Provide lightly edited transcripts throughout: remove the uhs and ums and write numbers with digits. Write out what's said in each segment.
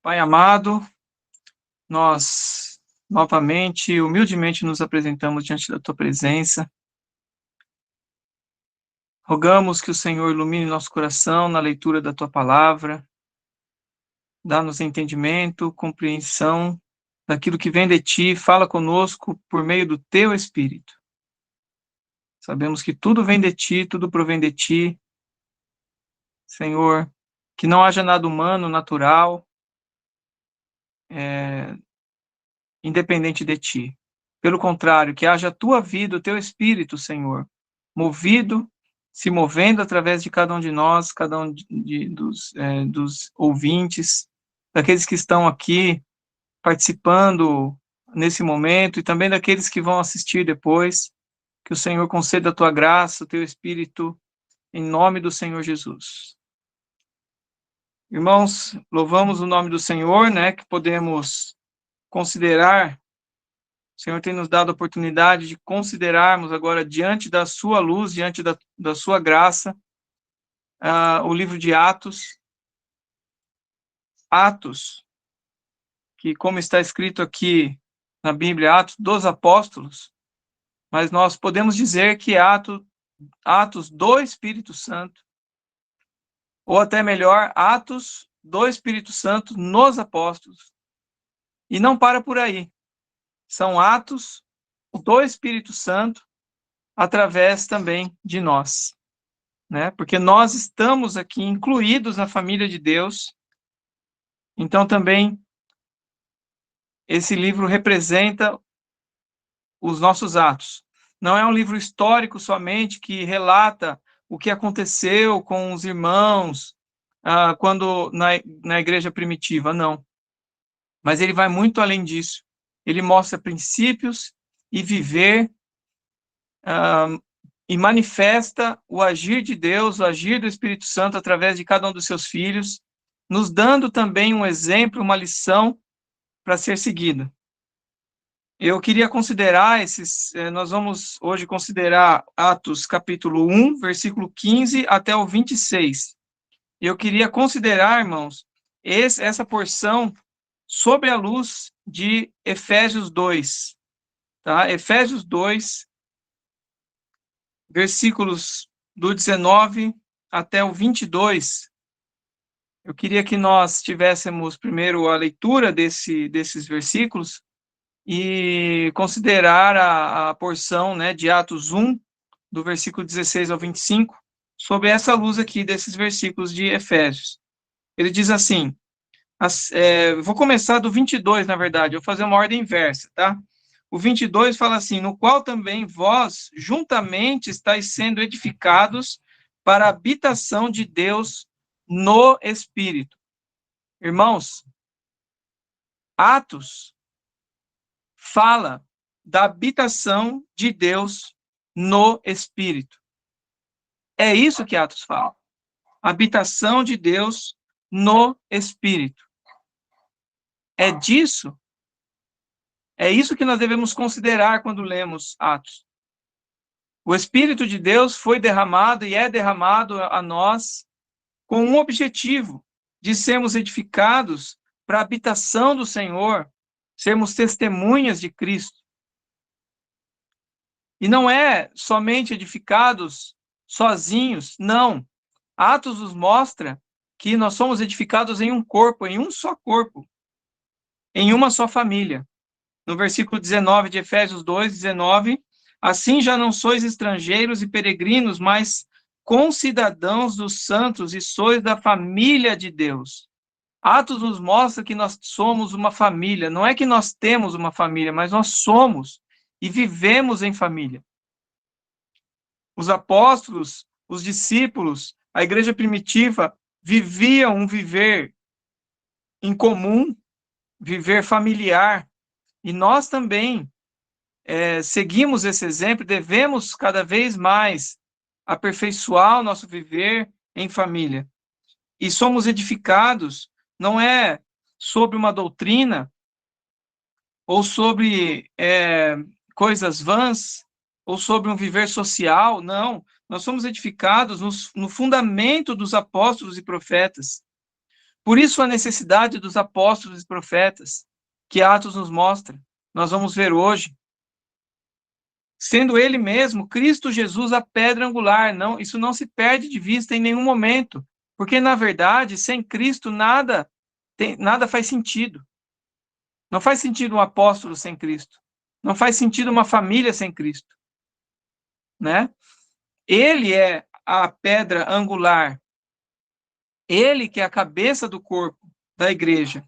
Pai amado, nós novamente, humildemente nos apresentamos diante da Tua presença. Rogamos que o Senhor ilumine nosso coração na leitura da Tua palavra, dá-nos entendimento, compreensão daquilo que vem de Ti, fala conosco por meio do Teu Espírito. Sabemos que tudo vem de Ti, tudo provém de Ti. Senhor, que não haja nada humano, natural, independente de Ti. Pelo contrário, que haja a Tua vida, o Teu Espírito, Senhor, se movendo através de cada um de nós, cada um dos ouvintes, daqueles que estão aqui participando nesse momento e também daqueles que vão assistir depois, que o Senhor conceda a Tua graça, o Teu Espírito, em nome do Senhor Jesus. Irmãos, louvamos o nome do Senhor, né, que podemos considerar. O Senhor tem nos dado a oportunidade de considerarmos agora, diante da sua luz, diante da sua graça, o livro de Atos. Atos, que como está escrito aqui na Bíblia, Atos dos Apóstolos, mas nós podemos dizer que Atos do Espírito Santo, ou até melhor, Atos do Espírito Santo nos Apóstolos. E não para por aí. São atos do Espírito Santo através também de nós, né? Porque nós estamos aqui incluídos na família de Deus. Então também esse livro representa os nossos atos. Não é um livro histórico somente que relata o que aconteceu com os irmãos quando na igreja primitiva, não. Mas ele vai muito além disso. Ele mostra princípios e viver e manifesta o agir de Deus, o agir do Espírito Santo através de cada um dos seus filhos, nos dando também um exemplo, uma lição para ser seguida. Eu queria considerar nós vamos hoje considerar Atos capítulo 1, versículo 15 até o 26. Eu queria considerar, irmãos, essa porção sob a luz de Efésios 2, tá? Efésios 2, versículos do 19 até o 22. Eu queria que nós tivéssemos primeiro a leitura desses versículos e considerar a porção, né, de Atos 1, do versículo 16 ao 25, sob essa luz aqui desses versículos de Efésios. Ele diz assim, vou começar do 22, na verdade, vou fazer uma ordem inversa, tá? O 22 fala assim, no qual também vós, juntamente, estáis sendo edificados para a habitação de Deus no Espírito. Irmãos, Atos fala da habitação de Deus no Espírito. É isso que Atos fala. Habitação de Deus no Espírito. É isso que nós devemos considerar quando lemos Atos. O Espírito de Deus foi derramado e é derramado a nós com um objetivo de sermos edificados para a habitação do Senhor, sermos testemunhas de Cristo. E não é somente edificados sozinhos, não. Atos nos mostra que nós somos edificados em um corpo, em um só corpo, em uma só família. No versículo 19 de Efésios 2, 19, assim já não sois estrangeiros e peregrinos, mas concidadãos dos santos e sois da família de Deus. Atos nos mostra que nós somos uma família. Não é que nós temos uma família, mas nós somos e vivemos em família. Os apóstolos, os discípulos, a igreja primitiva viviam um viver em comum, viver familiar. E nós também seguimos esse exemplo, devemos cada vez mais aperfeiçoar o nosso viver em família. E somos edificados, não é sobre uma doutrina, ou sobre coisas vãs, ou sobre um viver social, não. Nós somos edificados no fundamento dos apóstolos e profetas, Por isso a necessidade dos apóstolos e profetas, que Atos nos mostra. Nós vamos ver hoje. Sendo ele mesmo, Cristo Jesus, a pedra angular. Não, isso não se perde de vista em nenhum momento. Porque, na verdade, sem Cristo, nada faz sentido. Não faz sentido um apóstolo sem Cristo. Não faz sentido uma família sem Cristo. Né? Ele é a pedra angular. Ele que é a cabeça do corpo da igreja.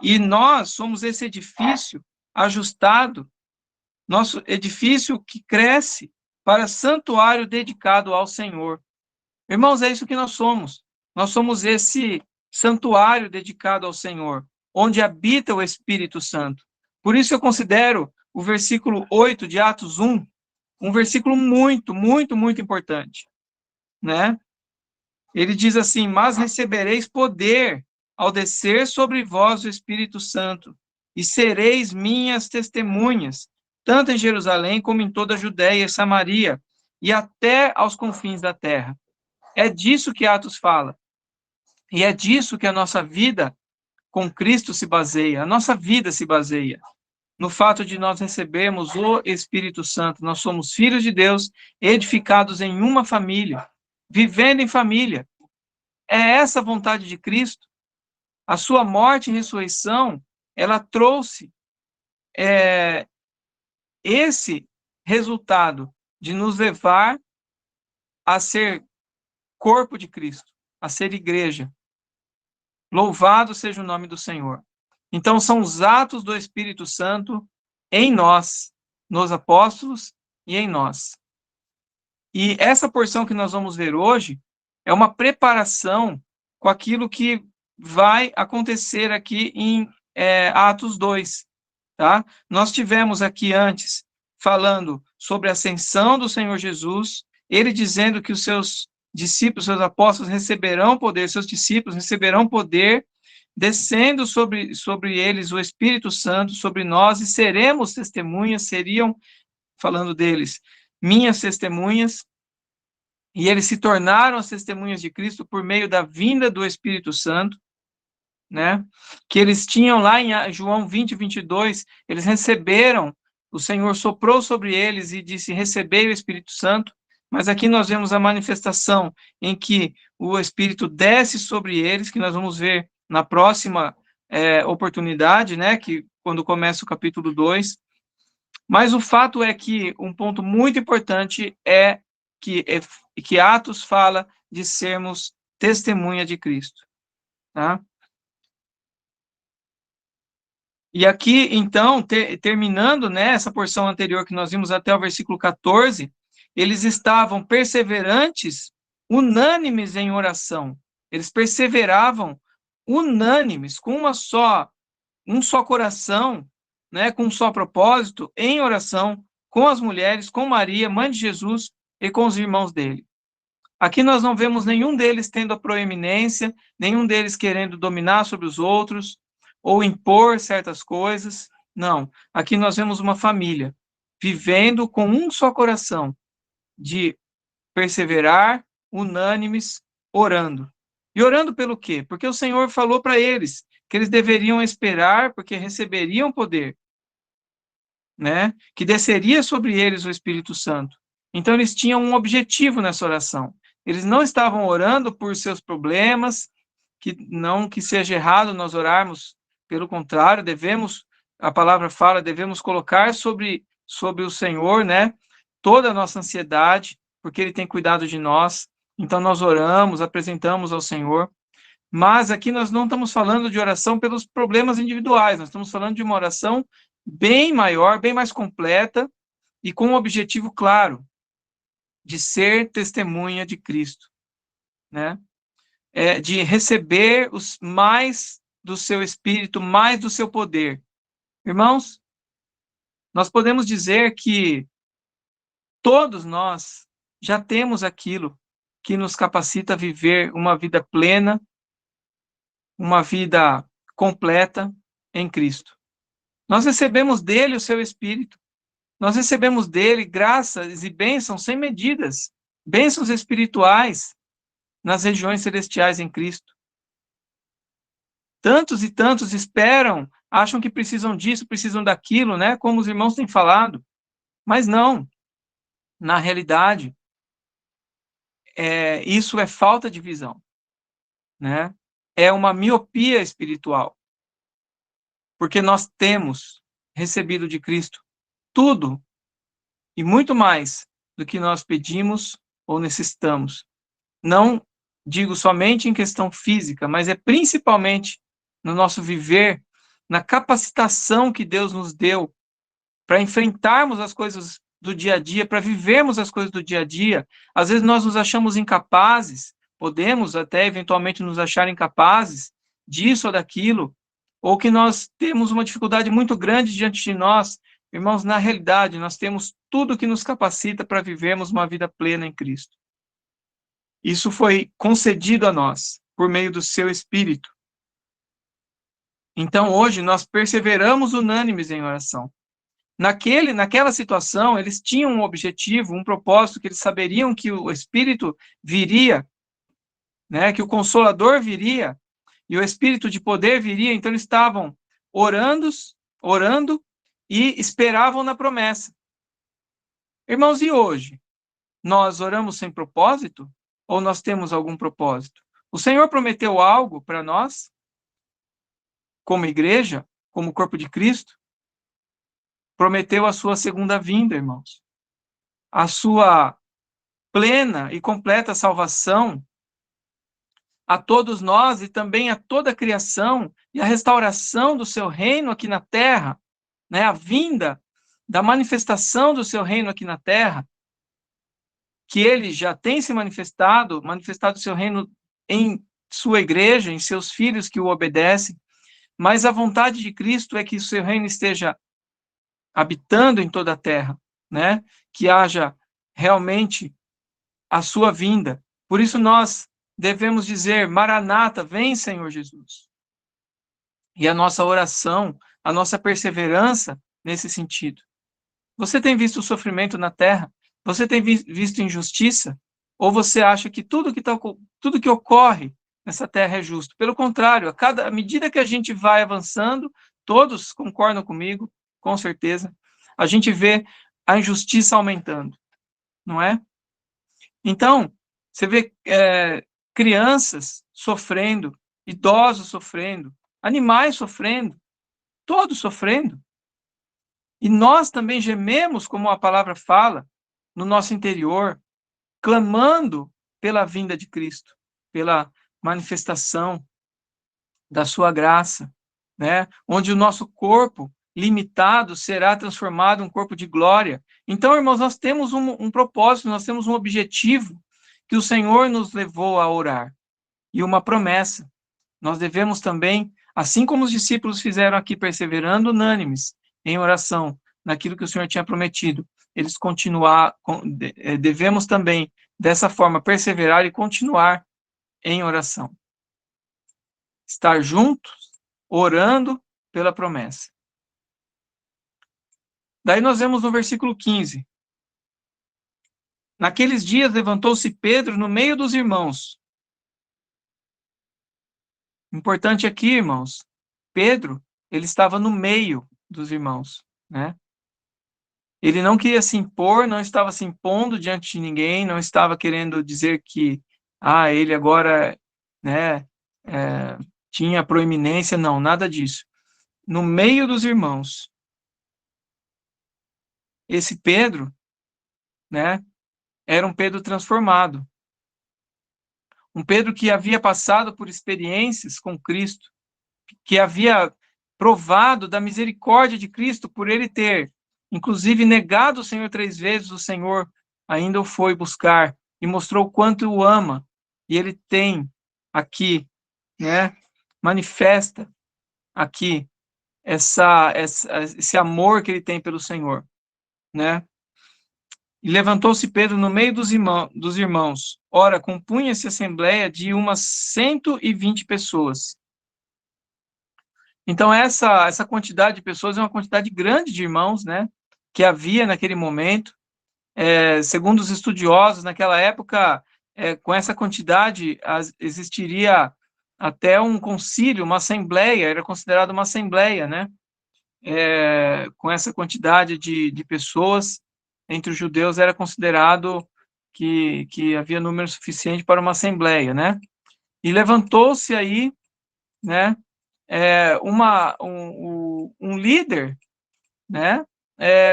E nós somos esse edifício ajustado, nosso edifício que cresce para santuário dedicado ao Senhor. Irmãos, é isso que nós somos. Nós somos esse santuário dedicado ao Senhor, onde habita o Espírito Santo. Por isso eu considero o versículo 8 de Atos 1 um versículo muito, muito, muito importante, né? Ele diz assim: mas recebereis poder ao descer sobre vós o Espírito Santo, e sereis minhas testemunhas, tanto em Jerusalém como em toda a Judéia e Samaria, e até aos confins da terra. É disso que Atos fala. E é disso que a nossa vida com Cristo se baseia. A nossa vida se baseia no fato de nós recebermos o Espírito Santo. Nós somos filhos de Deus, edificados em uma família, vivendo em família. É essa a vontade de Cristo. A sua morte e ressurreição, ela trouxe esse resultado de nos levar a ser corpo de Cristo, a ser igreja. Louvado seja o nome do Senhor. Então, são os atos do Espírito Santo em nós, nos apóstolos e em nós. E essa porção que nós vamos ver hoje é uma preparação com aquilo que vai acontecer aqui em Atos 2. Tá? Nós tivemos aqui antes falando sobre a ascensão do Senhor Jesus, ele dizendo que os seus discípulos, seus apóstolos receberão poder, seus discípulos receberão poder, descendo sobre eles o Espírito Santo, sobre nós, e seremos testemunhas, seriam, falando deles, minhas testemunhas, e eles se tornaram as testemunhas de Cristo por meio da vinda do Espírito Santo, né? Que eles tinham lá em João 20, 22, eles receberam, o Senhor soprou sobre eles e disse: recebei o Espírito Santo. Mas aqui nós vemos a manifestação em que o Espírito desce sobre eles, que nós vamos ver na próxima oportunidade, né, que quando começa o capítulo 2. Mas o fato é que um ponto muito importante é que Atos fala de sermos testemunha de Cristo. Tá? E aqui, então, terminando, né, essa porção anterior que nós vimos até o versículo 14, eles estavam perseverantes, unânimes em oração. Eles perseveravam unânimes, com um só coração, né, com um só propósito, em oração, com as mulheres, com Maria, mãe de Jesus, e com os irmãos dele. Aqui nós não vemos nenhum deles tendo a proeminência, nenhum deles querendo dominar sobre os outros, ou impor certas coisas. Não. Aqui nós vemos uma família vivendo com um só coração, de perseverar, unânimes, orando. E orando pelo quê? Porque o Senhor falou para eles que eles deveriam esperar, porque receberiam poder, né? Que desceria sobre eles o Espírito Santo. Então eles tinham um objetivo nessa oração. Eles não estavam orando por seus problemas, que seja errado nós orarmos, pelo contrário, a palavra fala, devemos colocar sobre o Senhor, né, toda a nossa ansiedade, porque Ele tem cuidado de nós. Então nós oramos, apresentamos ao Senhor. Mas aqui nós não estamos falando de oração pelos problemas individuais, nós estamos falando de uma oração bem maior, bem mais completa e com um objetivo claro, de ser testemunha de Cristo, né? De receber mais do seu Espírito, mais do seu poder. Irmãos, nós podemos dizer que todos nós já temos aquilo que nos capacita a viver uma vida plena, uma vida completa em Cristo. Nós recebemos dele o seu Espírito. Nós recebemos dele graças e bênçãos sem medidas, bênçãos espirituais nas regiões celestiais em Cristo. Tantos e tantos esperam, acham que precisam disso, precisam daquilo, né? Como os irmãos têm falado. Mas não, na realidade, isso é falta de visão, né? É uma miopia espiritual, porque nós temos recebido de Cristo tudo e muito mais do que nós pedimos ou necessitamos. Não digo somente em questão física, mas é principalmente no nosso viver, na capacitação que Deus nos deu para enfrentarmos as coisas do dia a dia, para vivermos as coisas do dia a dia. Às vezes nós nos achamos incapazes, podemos até eventualmente nos achar incapazes disso ou daquilo, ou que nós temos uma dificuldade muito grande diante de nós. Irmãos, na realidade, nós temos tudo que nos capacita para vivermos uma vida plena em Cristo. Isso foi concedido a nós por meio do seu Espírito. Então, hoje, nós perseveramos unânimes em oração. Naquela situação, eles tinham um objetivo, um propósito, que eles saberiam que o Espírito viria, né, que o Consolador viria, e o Espírito de poder viria, então eles estavam orando e esperavam na promessa. Irmãos, e hoje? Nós oramos sem propósito? Ou nós temos algum propósito? O Senhor prometeu algo para nós, como igreja, como corpo de Cristo? Prometeu a sua segunda vinda, irmãos. A sua plena e completa salvação a todos nós e também a toda a criação e a restauração do seu reino aqui na terra, né? A vinda da manifestação do seu reino aqui na terra, que ele já tem se manifestado o seu reino em sua igreja, em seus filhos que o obedecem, mas a vontade de Cristo é que o seu reino esteja habitando em toda a terra, né? Que haja realmente a sua vinda. Por isso nós devemos dizer: Maranata, vem, Senhor Jesus. E a nossa oração, a nossa perseverança nesse sentido. Você tem visto o sofrimento na terra? Você tem visto injustiça? Ou você acha que tudo que ocorre nessa terra é justo? Pelo contrário, à medida que a gente vai avançando, todos concordam comigo, com certeza, a gente vê a injustiça aumentando, não é? Então, você vê crianças sofrendo, idosos sofrendo, animais sofrendo, todos sofrendo. E nós também gememos, como a palavra fala, no nosso interior, clamando pela vinda de Cristo, pela manifestação da sua graça, né? Onde o nosso corpo limitado será transformado em um corpo de glória. Então, irmãos, nós temos um propósito, nós temos um objetivo que o Senhor nos levou a orar, e uma promessa. Nós devemos também, assim como os discípulos fizeram aqui, perseverando unânimes em oração, naquilo que o Senhor tinha prometido, devemos também, dessa forma, perseverar e continuar em oração. Estar juntos, orando pela promessa. Daí nós vemos no versículo 15. Naqueles dias levantou-se Pedro no meio dos irmãos. Importante aqui, irmãos, Pedro, ele estava no meio dos irmãos, né? Ele não queria se impor, não estava se impondo diante de ninguém, não estava querendo dizer que, ele agora, né, tinha proeminência, não, nada disso. No meio dos irmãos, esse Pedro, né, era um Pedro transformado. Um Pedro que havia passado por experiências com Cristo, que havia provado da misericórdia de Cristo por ele ter, inclusive, negado o Senhor 3 vezes, o Senhor ainda o foi buscar e mostrou o quanto o ama. E ele tem aqui, né, manifesta aqui esse amor que ele tem pelo Senhor, né? E levantou-se Pedro no meio dos irmãos. Ora, compunha-se a assembleia de umas 120 pessoas. Então, essa quantidade de pessoas é uma quantidade grande de irmãos, né, que havia naquele momento. Segundo os estudiosos, naquela época, com essa quantidade, existiria até um concílio, uma assembleia, era considerado uma assembleia, né? Com essa quantidade de pessoas entre os judeus, era considerado que havia número suficiente para uma assembleia, né? E levantou-se aí, né, um líder, né?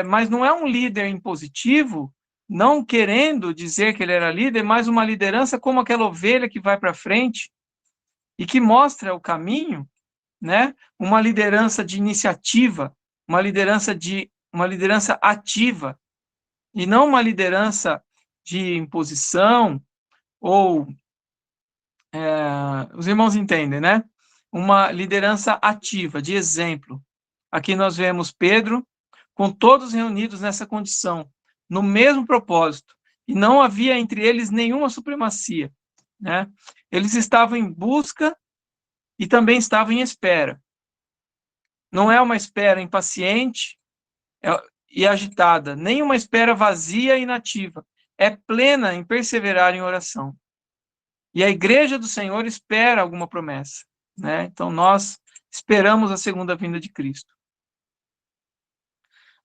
Mas não é um líder impositivo, não querendo dizer que ele era líder, mas uma liderança como aquela ovelha que vai para frente e que mostra o caminho, né? Uma liderança de iniciativa, uma liderança ativa e não uma liderança de imposição ou os irmãos entendem, né? Uma liderança ativa, de exemplo. Aqui nós vemos Pedro com todos reunidos nessa condição, no mesmo propósito, e não havia entre eles nenhuma supremacia, né? Eles estavam em busca e também estavam em espera. Não é uma espera impaciente e agitada, nem uma espera vazia e inativa. É plena em perseverar em oração. E a igreja do Senhor espera alguma promessa, né? Então nós esperamos a segunda vinda de Cristo.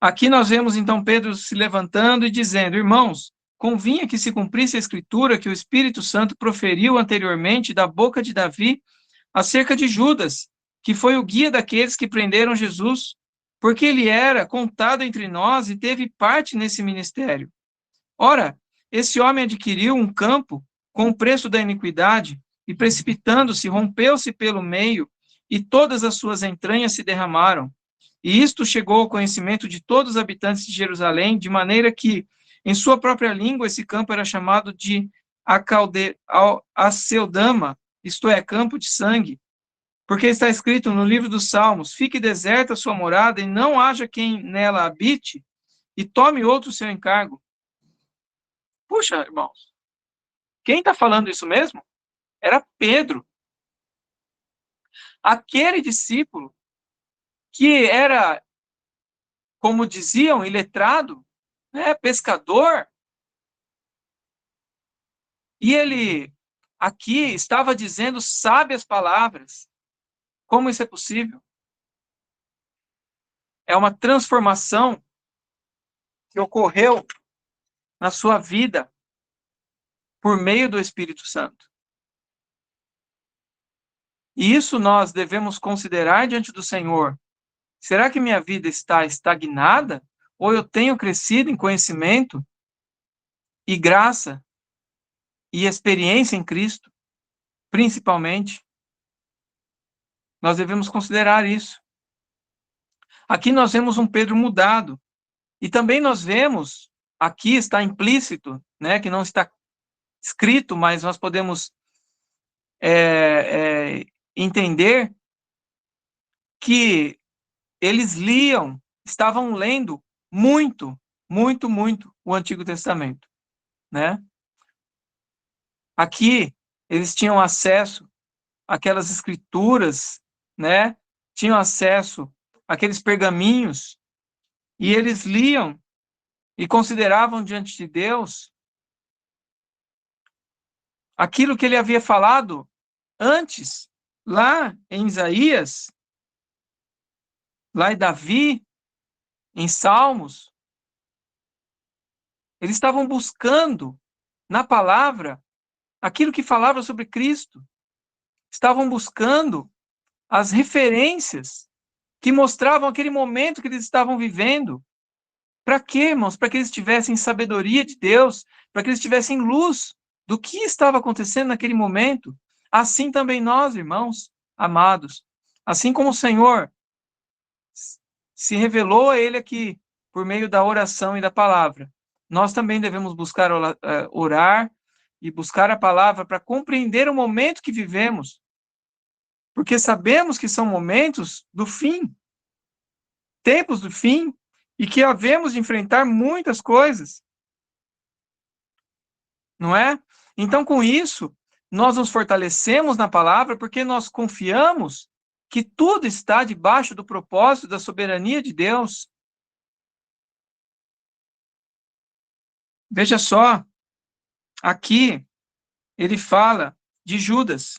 Aqui nós vemos então Pedro se levantando e dizendo: irmãos, convinha que se cumprisse a escritura que o Espírito Santo proferiu anteriormente da boca de Davi acerca de Judas, que foi o guia daqueles que prenderam Jesus, porque ele era contado entre nós e teve parte nesse ministério. Ora, esse homem adquiriu um campo com o preço da iniquidade e, precipitando-se, rompeu-se pelo meio e todas as suas entranhas se derramaram. E isto chegou ao conhecimento de todos os habitantes de Jerusalém, de maneira que, em sua própria língua, esse campo era chamado de Aceldama, isto é, campo de sangue. Porque está escrito no livro dos Salmos: fique deserta a sua morada e não haja quem nela habite, e tome outro seu encargo. Puxa, irmãos, quem está falando isso mesmo? Era Pedro. Aquele discípulo que era, como diziam, iletrado, né, pescador, e ele aqui estava dizendo sábias palavras. Como isso é possível? É uma transformação que ocorreu na sua vida por meio do Espírito Santo. E isso nós devemos considerar diante do Senhor. Será que minha vida está estagnada? Ou eu tenho crescido em conhecimento e graça e experiência em Cristo? Principalmente, nós devemos considerar isso. Aqui nós vemos um Pedro mudado. E também nós vemos, aqui está implícito, né, que não está escrito, mas nós podemos entender que eles estavam lendo muito, muito, muito o Antigo Testamento, né? Aqui eles tinham acesso àquelas escrituras, né? Tinham acesso àqueles pergaminhos e eles liam e consideravam diante de Deus aquilo que ele havia falado antes, lá em Isaías, lá em Davi, em Salmos. Eles estavam buscando na palavra aquilo que falava sobre Cristo. Estavam buscando as referências que mostravam aquele momento que eles estavam vivendo. Para quê, irmãos? Para que eles tivessem sabedoria de Deus, para que eles tivessem luz do que estava acontecendo naquele momento. Assim também nós, irmãos amados, assim como o Senhor se revelou a ele aqui por meio da oração e da palavra, nós também devemos buscar orar e buscar a palavra para compreender o momento que vivemos, porque sabemos que são momentos do fim, tempos do fim, e que havemos de enfrentar muitas coisas, não é? Então, com isso, nós nos fortalecemos na palavra porque nós confiamos que tudo está debaixo do propósito da soberania de Deus. Veja só, aqui ele fala de Judas.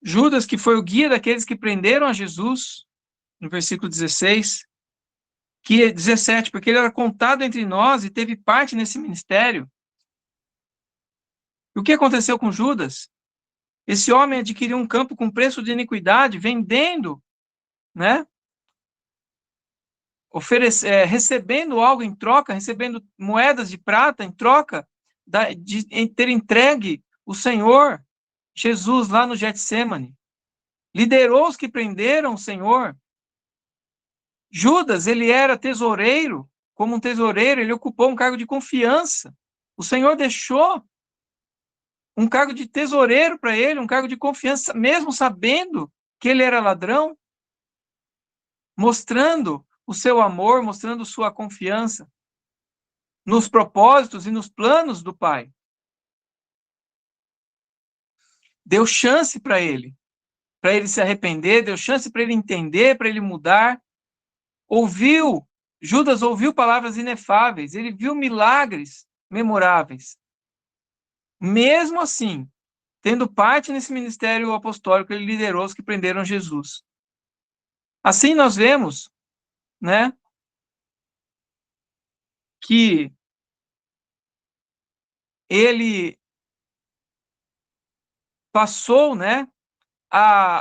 Judas, que foi o guia daqueles que prenderam a Jesus, no versículo 16, que é 17, porque ele era contado entre nós e teve parte nesse ministério. E o que aconteceu com Judas? Esse homem adquiriu um campo com preço de iniquidade, vendendo, né? Recebendo algo em troca, recebendo moedas de prata em troca de ter entregue o Senhor Jesus lá no Getsêmani. Liderou os que prenderam o Senhor. Judas, ele era tesoureiro, como um tesoureiro, ele ocupou um cargo de confiança. O Senhor deixou um cargo de tesoureiro para ele, um cargo de confiança, mesmo sabendo que ele era ladrão, mostrando o seu amor, mostrando sua confiança nos propósitos e nos planos do Pai. Deu chance para ele se arrepender, deu chance para ele entender, para ele mudar. Judas ouviu palavras inefáveis, ele viu milagres memoráveis. Mesmo assim, tendo parte nesse ministério apostólico, ele liderou os que prenderam Jesus. Assim nós vemos, né, que ele passou, né,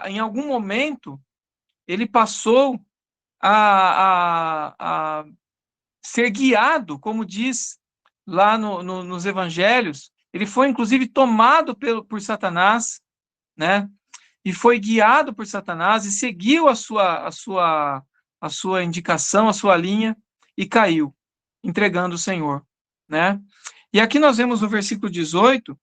em algum momento, ele passou a ser guiado, como diz lá nos evangelhos. Ele foi, inclusive, tomado por Satanás, né, e foi guiado por Satanás e seguiu a sua indicação, a sua linha, e caiu, entregando o Senhor, né? E aqui nós vemos no versículo 18,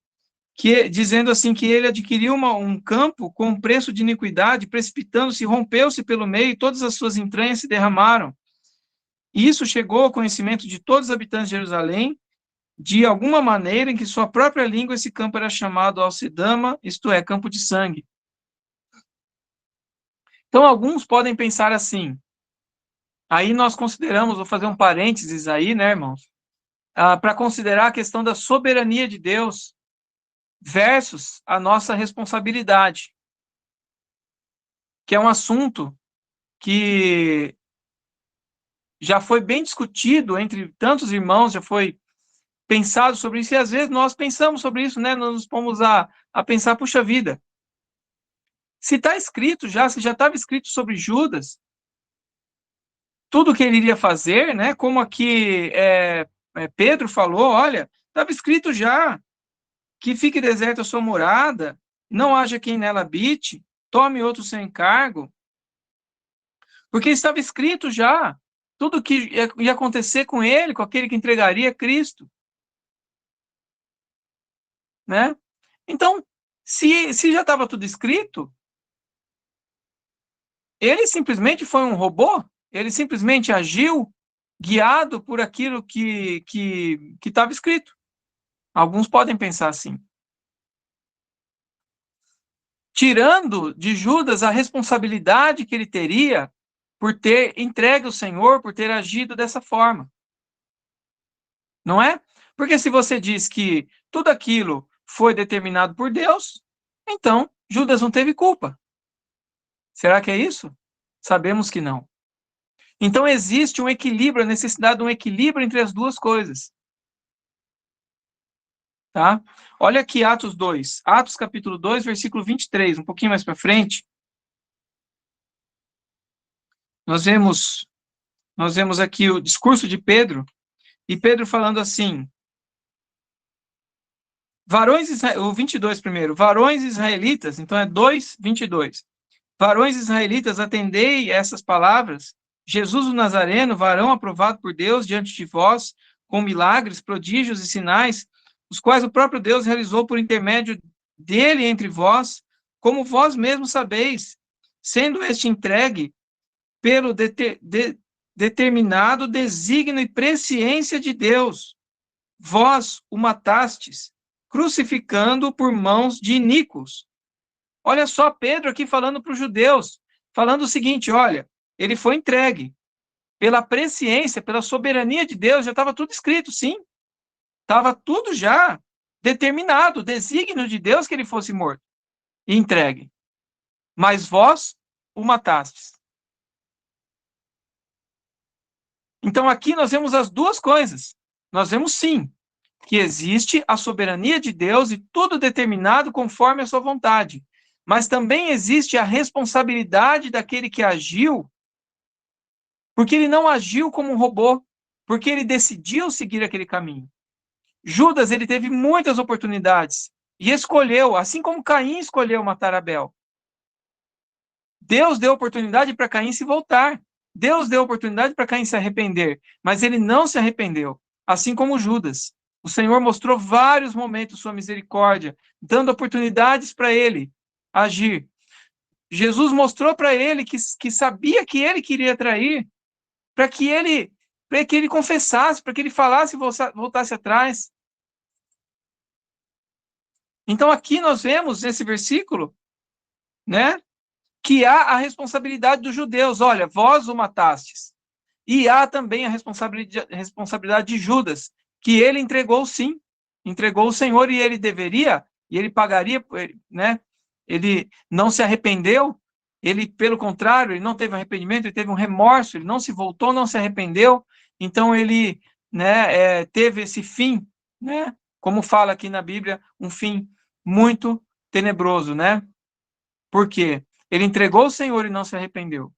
dizendo assim, que ele adquiriu um campo com um preço de iniquidade, precipitando-se, rompeu-se pelo meio, e todas as suas entranhas se derramaram. E isso chegou ao conhecimento de todos os habitantes de Jerusalém, de alguma maneira em que sua própria língua esse campo era chamado Alcedama, isto é, campo de sangue. Então, alguns podem pensar assim, aí nós consideramos, vou fazer um parênteses aí, né, irmãos, para considerar a questão da soberania de Deus versus a nossa responsabilidade, que é um assunto que já foi bem discutido entre tantos irmãos, já foi pensado sobre isso, e às vezes nós pensamos sobre isso, né, nós nos pomos a pensar, puxa vida, se está escrito já, se já estava escrito sobre Judas, tudo o que ele iria fazer, né, como aqui Pedro falou, olha, estava escrito já, que fique deserta a sua morada, não haja quem nela habite, tome outro seu encargo, porque estava escrito já, tudo o que ia acontecer com ele, com aquele que entregaria Cristo, né? Então, se já estava tudo escrito, ele simplesmente foi um robô? Ele simplesmente agiu guiado por aquilo que estava escrito? Alguns podem pensar assim. Tirando de Judas a responsabilidade que ele teria por ter entregue o Senhor, por ter agido dessa forma. Não é? Porque se você diz que tudo aquilo foi determinado por Deus, então Judas não teve culpa. Será que é isso? Sabemos que não. Então existe um equilíbrio, a necessidade de um equilíbrio entre as duas coisas. Tá? Olha aqui Atos 2, Atos capítulo 2, versículo 23, um pouquinho mais para frente. Nós vemos aqui o discurso de Pedro, e Pedro falando assim, o 22 primeiro, varões israelitas, então é 2, 22. Varões israelitas, atendei essas palavras, Jesus o Nazareno, varão aprovado por Deus diante de vós, com milagres, prodígios e sinais, os quais o próprio Deus realizou por intermédio dele entre vós, como vós mesmos sabeis, sendo este entregue pelo determinado desígnio e presciência de Deus. Vós o matastes, crucificando por mãos de iníquos. Olha só Pedro aqui falando para os judeus, falando o seguinte, olha, ele foi entregue pela presciência, pela soberania de Deus, já estava tudo escrito, sim. Estava tudo já determinado, o desígnio de Deus que ele fosse morto e entregue. mas vós o matastes. Então aqui nós vemos as duas coisas. Nós vemos sim que existe a soberania de Deus e tudo determinado conforme a sua vontade. Mas também existe a responsabilidade daquele que agiu, porque ele não agiu como um robô, porque ele decidiu seguir aquele caminho. Judas, ele teve muitas oportunidades e escolheu, assim como Caim escolheu matar Abel. Deus deu oportunidade para Caim se voltar. Deus deu oportunidade para Caim se arrepender, mas ele não se arrependeu, assim como Judas. O Senhor mostrou vários momentos sua misericórdia, dando oportunidades para ele agir. Jesus mostrou para ele que sabia que ele queria trair, para que ele confessasse, para que ele falasse e voltasse atrás. Então aqui nós vemos nesse versículo, né, que há a responsabilidade dos judeus. Olha, vós o matastes. E há também a responsabilidade de Judas, que ele entregou sim, entregou o Senhor e ele deveria, e ele pagaria, né? Ele não se arrependeu, ele, pelo contrário, ele não teve arrependimento, ele teve um remorso, ele não se voltou, não se arrependeu, então ele, né, teve esse fim, né? Como fala aqui na Bíblia, um fim muito tenebroso, né? Por quê? Ele entregou o Senhor e não se arrependeu.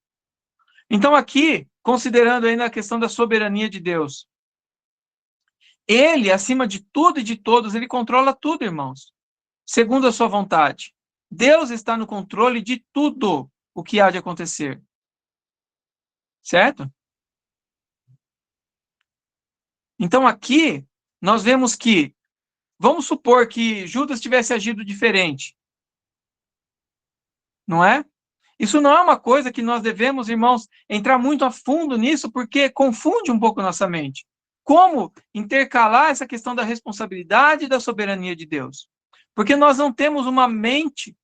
Então aqui, considerando ainda a questão da soberania de Deus, ele, acima de tudo e de todos, ele controla tudo, irmãos, segundo a sua vontade. Deus está no controle de tudo o que há de acontecer. Certo? Então aqui, nós vemos que, vamos supor que Judas tivesse agido diferente. Não é? Isso não é uma coisa que nós devemos, irmãos, entrar muito a fundo nisso, porque confunde um pouco nossa mente. Como intercalar essa questão da responsabilidade e da soberania de Deus? Porque nós não temos uma mente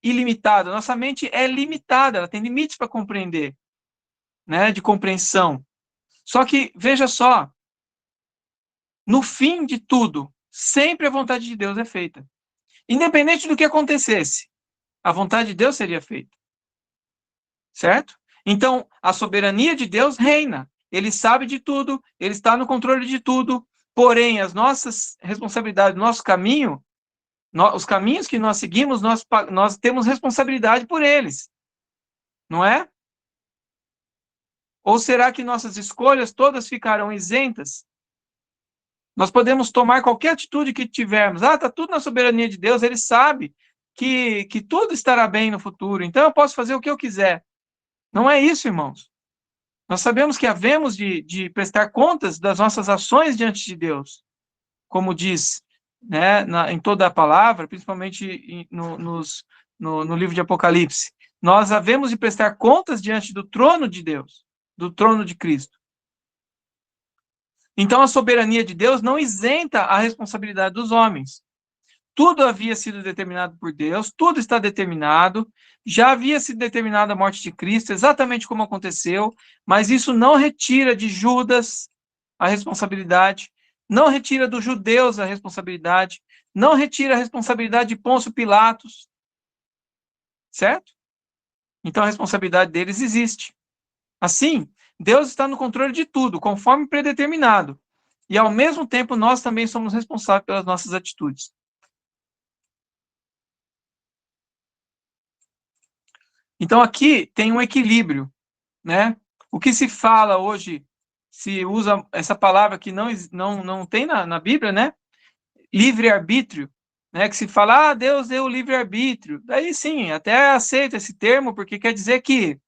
ilimitada. Nossa mente é limitada, ela tem limites para compreender, né, de compreensão. Só que, veja só, no fim de tudo, sempre a vontade de Deus é feita. Independente do que acontecesse, a vontade de Deus seria feita. Certo? Então, a soberania de Deus reina. Ele sabe de tudo, ele está no controle de tudo, porém, as nossas responsabilidades, nosso caminho, os caminhos que nós seguimos, nós temos responsabilidade por eles. Não é? Ou será que nossas escolhas todas ficarão isentas? Nós podemos tomar qualquer atitude que tivermos. Está tudo na soberania de Deus, ele sabe que tudo estará bem no futuro, então eu posso fazer o que eu quiser. Não é isso, irmãos. Nós sabemos que havemos de prestar contas das nossas ações diante de Deus, como diz, né, em toda a palavra, principalmente no livro de Apocalipse. Nós havemos de prestar contas diante do trono de Deus, do trono de Cristo. Então, a soberania de Deus não isenta a responsabilidade dos homens. Tudo havia sido determinado por Deus, tudo está determinado, já havia sido determinada a morte de Cristo, exatamente como aconteceu, mas isso não retira de Judas a responsabilidade, não retira dos judeus a responsabilidade, não retira a responsabilidade de Pôncio Pilatos, certo? Então a responsabilidade deles existe. Assim, Deus está no controle de tudo, conforme predeterminado, e ao mesmo tempo nós também somos responsáveis pelas nossas atitudes. Então, aqui tem um equilíbrio, né? O que se fala hoje, se usa essa palavra que não tem na Bíblia, né? Livre-arbítrio, né? Que se fala, Deus deu o livre-arbítrio. Daí sim, até aceito esse termo, porque quer dizer que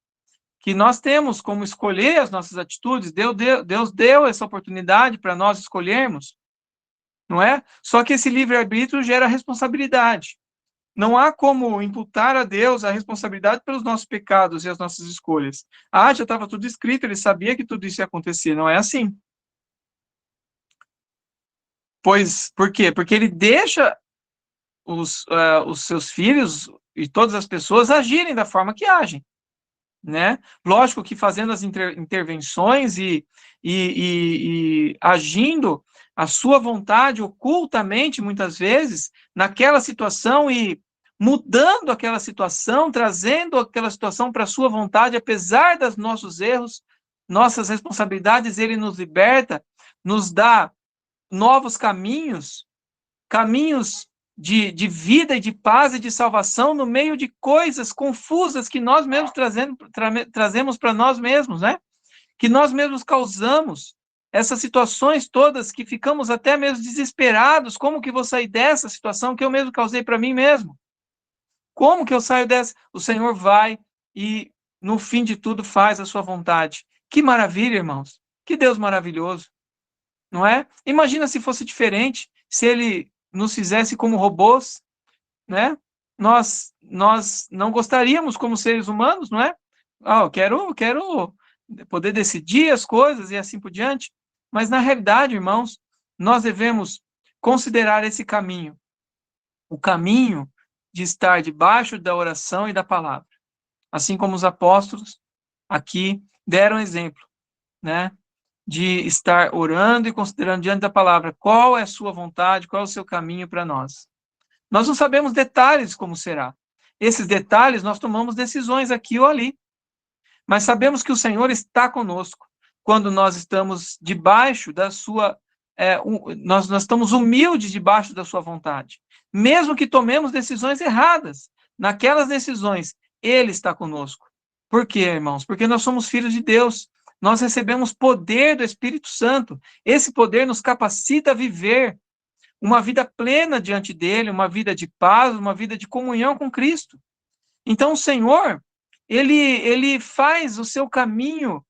nós temos como escolher as nossas atitudes, Deus deu essa oportunidade para nós escolhermos, não é? Só que esse livre-arbítrio gera responsabilidade. Não há como imputar a Deus a responsabilidade pelos nossos pecados e as nossas escolhas. Já estava tudo escrito, ele sabia que tudo isso ia acontecer. Não é assim. Por quê? Porque ele deixa os seus filhos e todas as pessoas agirem da forma que agem. Né? Lógico que fazendo as intervenções e agindo a sua vontade ocultamente, muitas vezes, naquela situação e mudando aquela situação, trazendo aquela situação para a sua vontade, apesar dos nossos erros, nossas responsabilidades, ele nos liberta, nos dá novos caminhos, caminhos de vida e de paz e de salvação no meio de coisas confusas que nós mesmos trazemos para nós mesmos, né? Que nós mesmos causamos, essas situações todas que ficamos até mesmo desesperados, como que vou sair dessa situação que eu mesmo causei para mim mesmo? Como que eu saio dessa? O Senhor vai e, no fim de tudo, faz a sua vontade. Que maravilha, irmãos. Que Deus maravilhoso, não é? Imagina se fosse diferente, se ele nos fizesse como robôs, né? Nós não gostaríamos como seres humanos, não é? Ah, eu quero poder decidir as coisas e assim por diante. Mas, na realidade, irmãos, nós devemos considerar esse caminho, o caminho de estar debaixo da oração e da palavra. Assim como os apóstolos aqui deram exemplo, né? De estar orando e considerando diante da palavra qual é a sua vontade, qual é o seu caminho para nós. Nós não sabemos detalhes como será. Esses detalhes nós tomamos decisões aqui ou ali. Mas sabemos que o Senhor está conosco quando nós estamos debaixo da sua... nós estamos humildes debaixo da sua vontade. Mesmo que tomemos decisões erradas, naquelas decisões, Ele está conosco. Por quê, irmãos? Porque nós somos filhos de Deus. Nós recebemos poder do Espírito Santo. Esse poder nos capacita a viver uma vida plena diante dele, uma vida de paz, uma vida de comunhão com Cristo. Então, o Senhor, ele faz o seu caminho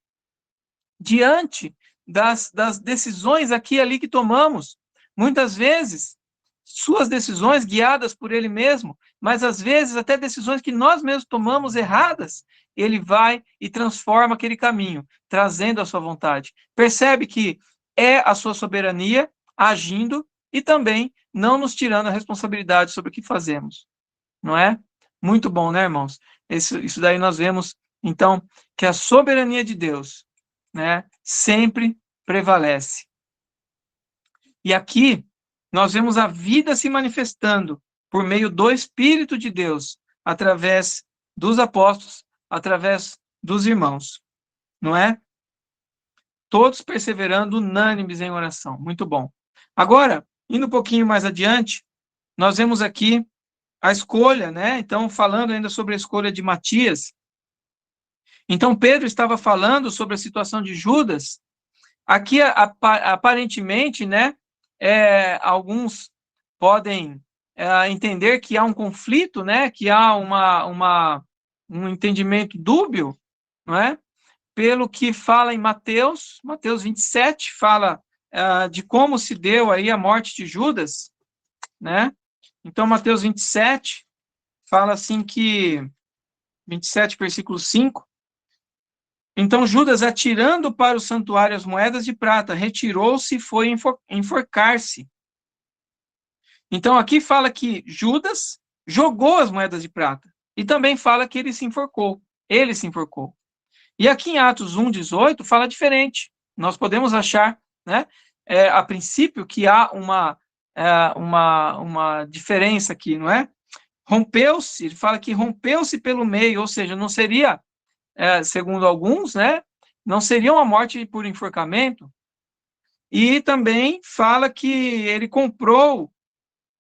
diante das decisões aqui e ali que tomamos. Muitas vezes, suas decisões guiadas por ele mesmo, mas às vezes até decisões que nós mesmos tomamos erradas, ele vai e transforma aquele caminho, trazendo a sua vontade. Percebe que é a sua soberania agindo e também não nos tirando a responsabilidade sobre o que fazemos. Não é? Muito bom, né, irmãos? Isso daí nós vemos, então, que a soberania de Deus, né, sempre prevalece. E aqui nós vemos a vida se manifestando por meio do Espírito de Deus, através dos apóstolos, através dos irmãos, não é? Todos perseverando unânimes em oração. Muito bom. Agora, indo um pouquinho mais adiante, nós vemos aqui a escolha, né? Então, falando ainda sobre a escolha de Matias. Então, Pedro estava falando sobre a situação de Judas. Aqui, aparentemente, né? Alguns podem entender que há um conflito, né? Que há um entendimento dúbio, não é? Pelo que fala em Mateus 27, fala de como se deu aí a morte de Judas, né? Então, Mateus 27 fala assim que, 27, versículo 5, então Judas, atirando para o santuário as moedas de prata, retirou-se e foi enforcar-se. Então, aqui fala que Judas jogou as moedas de prata, e também fala que ele se enforcou. Ele se enforcou. E aqui em Atos 1:18 fala diferente. Nós podemos achar, né, a princípio, que há uma diferença aqui, não é? Rompeu-se, ele fala que rompeu-se pelo meio, ou seja, não seria, segundo alguns, né, não seria uma morte por enforcamento, e também fala que ele comprou,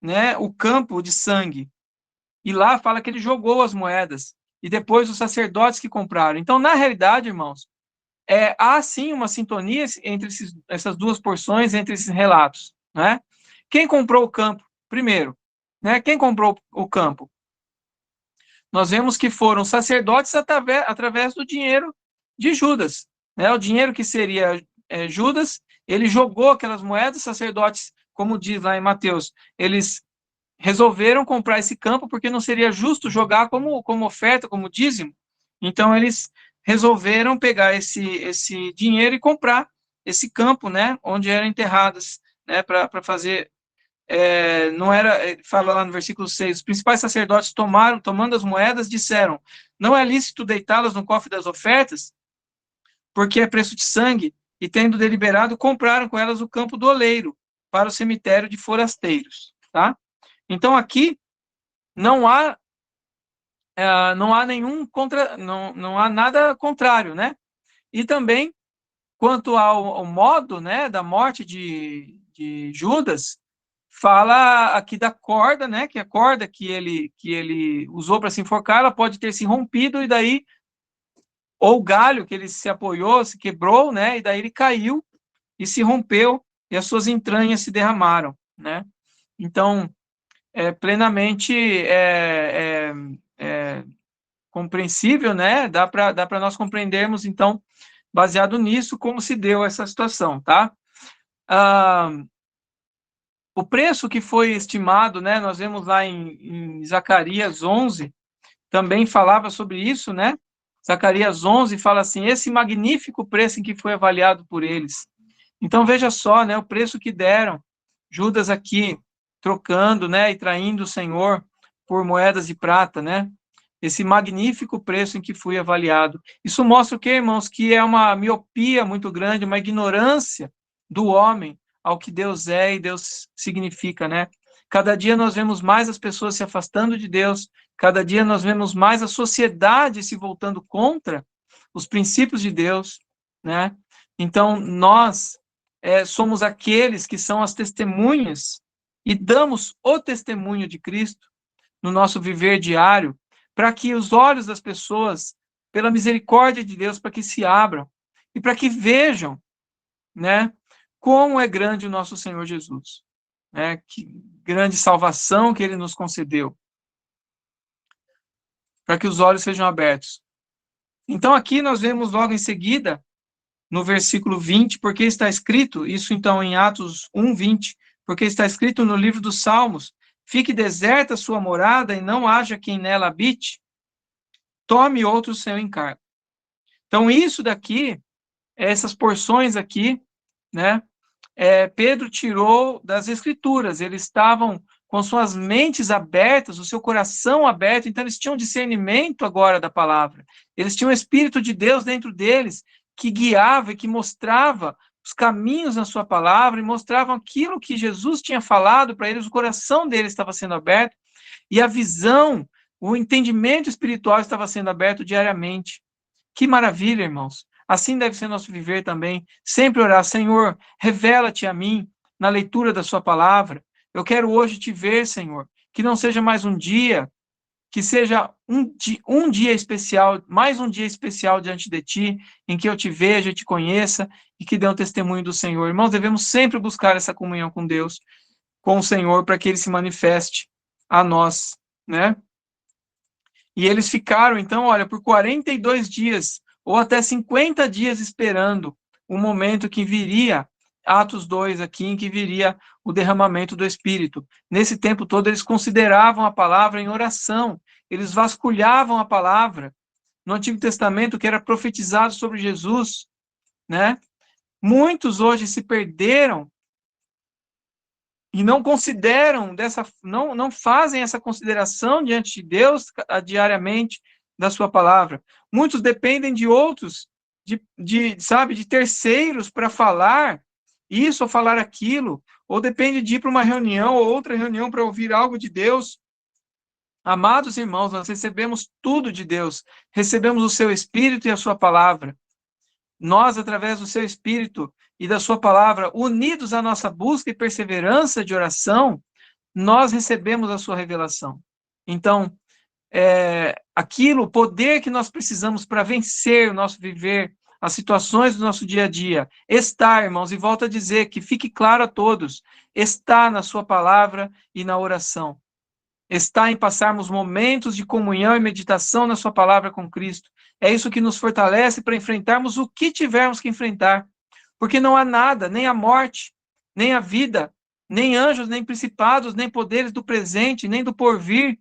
né, o campo de sangue, e lá fala que ele jogou as moedas, e depois os sacerdotes que compraram. Então, na realidade, irmãos, há sim uma sintonia entre essas duas porções, entre esses relatos, né? Quem comprou o campo primeiro? Né? Quem comprou o campo? Nós vemos que foram sacerdotes através do dinheiro de Judas. Né? O dinheiro que seria Judas, ele jogou aquelas moedas, sacerdotes, como diz lá em Mateus, eles resolveram comprar esse campo porque não seria justo jogar como oferta, como dízimo. Então, eles resolveram pegar esse dinheiro e comprar esse campo, né, onde eram enterradas, né, para fazer... não era, fala lá no versículo 6, os principais sacerdotes tomando as moedas, disseram, não é lícito deitá-las no cofre das ofertas, porque é preço de sangue, e tendo deliberado, compraram com elas o campo do oleiro, para o cemitério de forasteiros, tá? Então, aqui, não há, não há não há nada contrário, né? E também, quanto ao modo, né, da morte de Judas, fala aqui da corda, né, que a corda que ele usou para se enforcar, ela pode ter se rompido, e daí, ou o galho que ele se apoiou, se quebrou, né, e daí ele caiu e se rompeu, e as suas entranhas se derramaram, né? Então, plenamente compreensível, né? Dá para nós compreendermos, então, baseado nisso, como se deu essa situação, tá? O preço que foi estimado, né? Nós vemos lá em Zacarias 11, também falava sobre isso, né? Zacarias 11 fala assim: esse magnífico preço em que foi avaliado por eles. Então, veja só, né? O preço que deram. Judas aqui trocando, né? E traindo o Senhor por moedas de prata, né? Esse magnífico preço em que fui avaliado. Isso mostra o quê, irmãos? Que é uma miopia muito grande, uma ignorância do homem ao que Deus é e Deus significa, né? Cada dia nós vemos mais as pessoas se afastando de Deus, cada dia nós vemos mais a sociedade se voltando contra os princípios de Deus, né? Então, nós somos aqueles que são as testemunhas e damos o testemunho de Cristo no nosso viver diário, para que os olhos das pessoas, pela misericórdia de Deus, para que se abram e para que vejam, né, como é grande o nosso Senhor Jesus, né, que grande salvação que ele nos concedeu, para que os olhos sejam abertos. Então, aqui nós vemos logo em seguida, no versículo 20, porque está escrito, isso então em Atos 1, 20, porque está escrito no livro dos Salmos: fique deserta a sua morada e não haja quem nela habite, tome outro seu encargo. Então, isso daqui, essas porções aqui, né, Pedro tirou das Escrituras. Eles estavam com suas mentes abertas, o seu coração aberto, então eles tinham discernimento agora da palavra. Eles tinham o Espírito de Deus dentro deles, que guiava e que mostrava os caminhos na sua palavra, e mostravam aquilo que Jesus tinha falado para eles, o coração deles estava sendo aberto, e a visão, o entendimento espiritual estava sendo aberto diariamente. Que maravilha, irmãos. Assim deve ser nosso viver também. Sempre orar: Senhor, revela-te a mim na leitura da sua palavra. Eu quero hoje te ver, Senhor. Que não seja mais um dia, que seja um dia especial, mais um dia especial diante de ti, em que eu te veja, te conheça e que dê um testemunho do Senhor. Irmãos, devemos sempre buscar essa comunhão com Deus, com o Senhor, para que ele se manifeste a nós, né? E eles ficaram, então, olha, por 42 dias, ou até 50 dias esperando o momento que viria, Atos 2 aqui, em que viria o derramamento do Espírito. Nesse tempo todo, eles consideravam a palavra em oração, eles vasculhavam a palavra. No Antigo Testamento, que era profetizado sobre Jesus, né? Muitos hoje se perderam e não consideram não fazem essa consideração diante de Deus diariamente da sua palavra. Muitos dependem de outros, sabe, de terceiros para falar isso ou falar aquilo, ou depende de ir para uma reunião ou outra reunião para ouvir algo de Deus. Amados irmãos, nós recebemos tudo de Deus, recebemos o seu Espírito e a sua palavra. Nós, através do seu Espírito e da sua palavra, unidos à nossa busca e perseverança de oração, nós recebemos a sua revelação. Então, o poder que nós precisamos para vencer o nosso viver, as situações do nosso dia a dia, está, irmãos, e volto a dizer, que fique claro a todos, está na sua palavra e na oração. Está em passarmos momentos de comunhão e meditação na sua palavra com Cristo. É isso que nos fortalece para enfrentarmos o que tivermos que enfrentar. Porque não há nada, nem a morte, nem a vida, nem anjos, nem principados, nem poderes do presente, nem do porvir,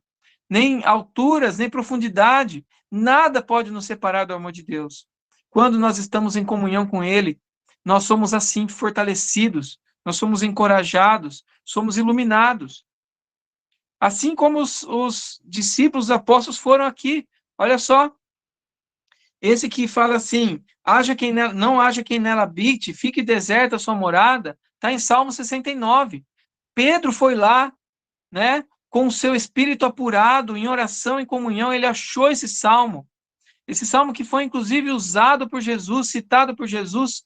nem alturas, nem profundidade. Nada pode nos separar do amor de Deus. Quando nós estamos em comunhão com Ele, nós somos assim fortalecidos, nós somos encorajados, somos iluminados. Assim como os discípulos, os apóstolos foram aqui. Olha só, esse que fala assim: não haja quem nela habite, fique deserta a sua morada, está em Salmo 69. Pedro foi lá, né, com o seu espírito apurado, em oração, em comunhão, ele achou esse salmo que foi inclusive usado por Jesus, citado por Jesus,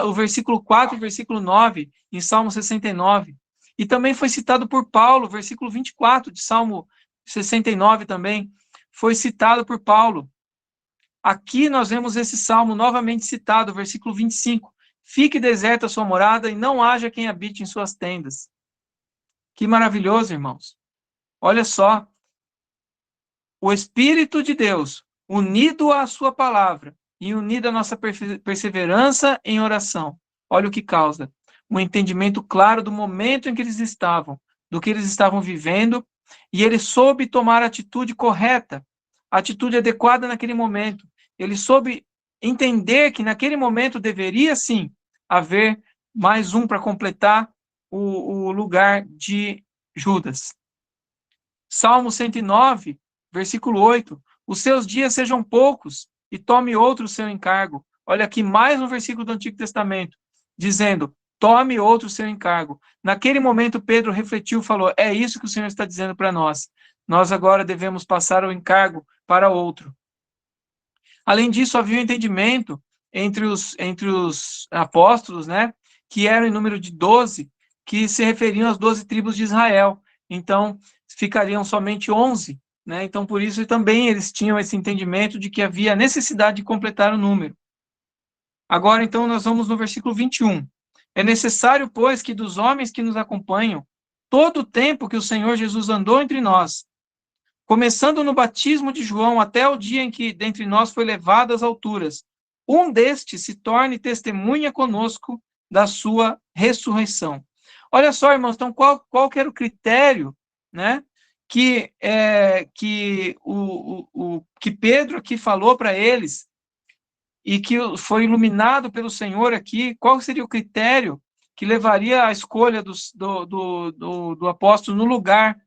o versículo 4 e o versículo 9, em Salmo 69. E também foi citado por Paulo, versículo 24 de Salmo 69 também, foi citado por Paulo. Aqui nós vemos esse salmo novamente citado, versículo 25. Fique deserta a sua morada e não haja quem habite em suas tendas. Que maravilhoso, irmãos. Olha só, o Espírito de Deus, unido à sua palavra e unido à nossa perseverança em oração, olha o que causa. Um entendimento claro do momento em que eles estavam, do que eles estavam vivendo, e ele soube tomar a atitude correta, a atitude adequada naquele momento. Ele soube entender que naquele momento deveria, sim, haver mais um para completar o lugar de Judas. Salmo 109, versículo 8, os seus dias sejam poucos e tome outro seu encargo. Olha aqui mais um versículo do Antigo Testamento, dizendo, tome outro seu encargo. Naquele momento, Pedro refletiu e falou, é isso que o Senhor está dizendo para nós. Nós agora devemos passar o encargo para outro. Além disso, havia um entendimento entre os apóstolos, né, que eram em número de 12, que se referiam às 12 tribos de Israel. Então, ficariam somente 11, né? Então, por isso também eles tinham esse entendimento de que havia necessidade de completar o número. Agora, então, nós vamos no versículo 21. É necessário, pois, que dos homens que nos acompanham, todo o tempo que o Senhor Jesus andou entre nós, começando no batismo de João até o dia em que dentre nós foi levado às alturas, um destes se torne testemunha conosco da sua ressurreição. Olha só, irmãos, então qual que era o critério, né, que Pedro aqui falou para eles e que foi iluminado pelo Senhor aqui? Qual seria o critério que levaria à escolha do apóstolo no lugar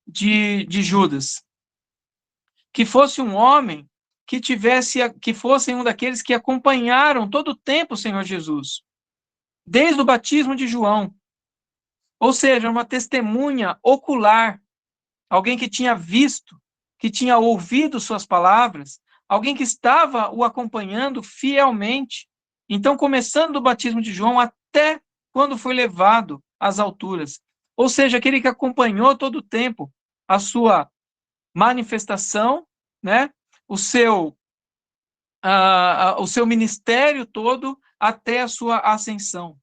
de Judas? Que fosse um homem que fosse um daqueles que acompanharam todo o tempo o Senhor Jesus, desde o batismo de João. Ou seja, uma testemunha ocular, alguém que tinha visto, que tinha ouvido suas palavras, alguém que estava o acompanhando fielmente. Então, começando do batismo de João até quando foi levado às alturas. Ou seja, aquele que acompanhou todo o tempo a sua manifestação, né? o seu ministério todo até a sua ascensão.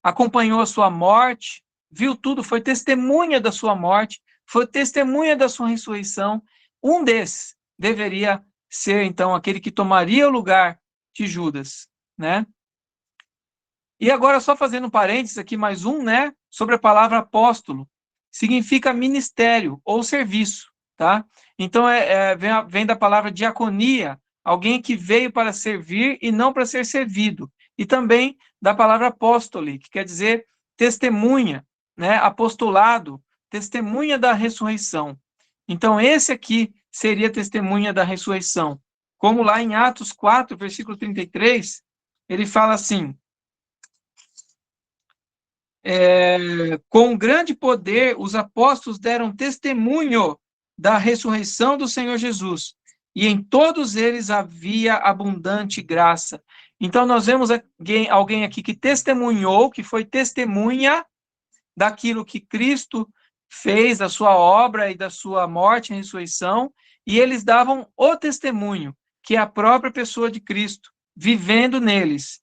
Acompanhou a sua morte, viu tudo, foi testemunha da sua morte, foi testemunha da sua ressurreição. Um desses deveria ser, então, aquele que tomaria o lugar de Judas, né? E agora, só fazendo um parênteses aqui, mais um, né? Sobre a palavra apóstolo. Significa ministério ou serviço, tá? Então, vem da palavra diaconia, alguém que veio para servir e não para ser servido. E também da palavra apóstoli, que quer dizer testemunha, né? Apostolado, testemunha da ressurreição. Então, esse aqui seria testemunha da ressurreição. Como lá em Atos 4, versículo 33, ele fala assim, com grande poder, os apóstolos deram testemunho da ressurreição do Senhor Jesus, e em todos eles havia abundante graça. Então, nós vemos alguém aqui que testemunhou, que foi testemunha daquilo que Cristo fez, da sua obra e da sua morte e ressurreição, e eles davam o testemunho, que é a própria pessoa de Cristo, vivendo neles.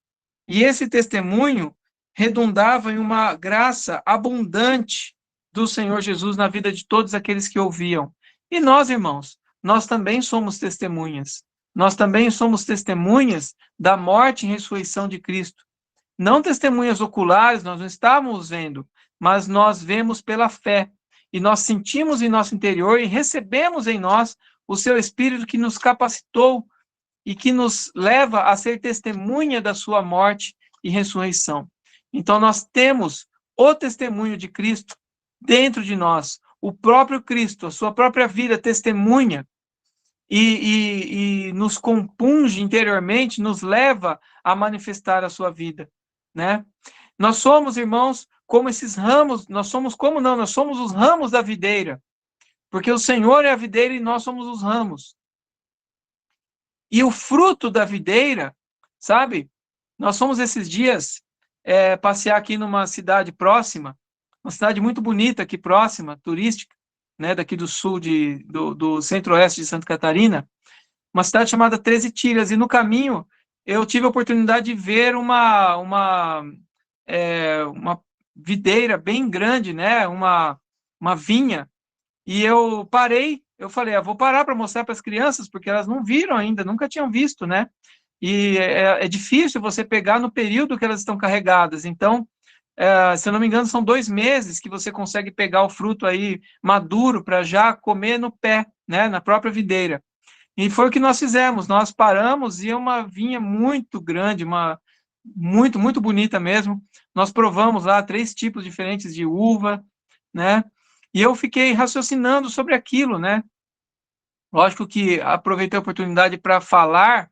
E esse testemunho redundava em uma graça abundante do Senhor Jesus na vida de todos aqueles que ouviam. E nós, irmãos, nós também somos testemunhas. Nós também somos testemunhas da morte e ressurreição de Cristo. Não testemunhas oculares, nós não estávamos vendo, mas nós vemos pela fé. E nós sentimos em nosso interior e recebemos em nós o seu Espírito que nos capacitou e que nos leva a ser testemunha da sua morte e ressurreição. Então, nós temos o testemunho de Cristo dentro de nós. O próprio Cristo, a sua própria vida testemunha e nos compunge interiormente, nos leva a manifestar a sua vida, né? Nós somos, irmãos, como esses ramos, nós somos como não, nós somos os ramos da videira, porque o Senhor é a videira e nós somos os ramos. E o fruto da videira, sabe? Nós fomos esses dias passear aqui numa cidade próxima, uma cidade muito bonita aqui próxima, turística, né, daqui do sul, do centro-oeste de Santa Catarina, uma cidade chamada 13 Tiras, e no caminho eu tive a oportunidade de ver uma videira bem grande, né, uma vinha, e eu parei, eu falei, vou parar para mostrar para as crianças, porque elas não viram ainda, nunca tinham visto, né, e é difícil você pegar no período que elas estão carregadas, então, se eu não me engano, são 2 meses que você consegue pegar o fruto aí maduro para já comer no pé, né, na própria videira. E foi o que nós fizemos, nós paramos e uma vinha muito grande, muito bonita mesmo. Nós provamos lá 3 tipos diferentes de uva, né? E eu fiquei raciocinando sobre aquilo, né? Lógico que aproveitei a oportunidade para falar.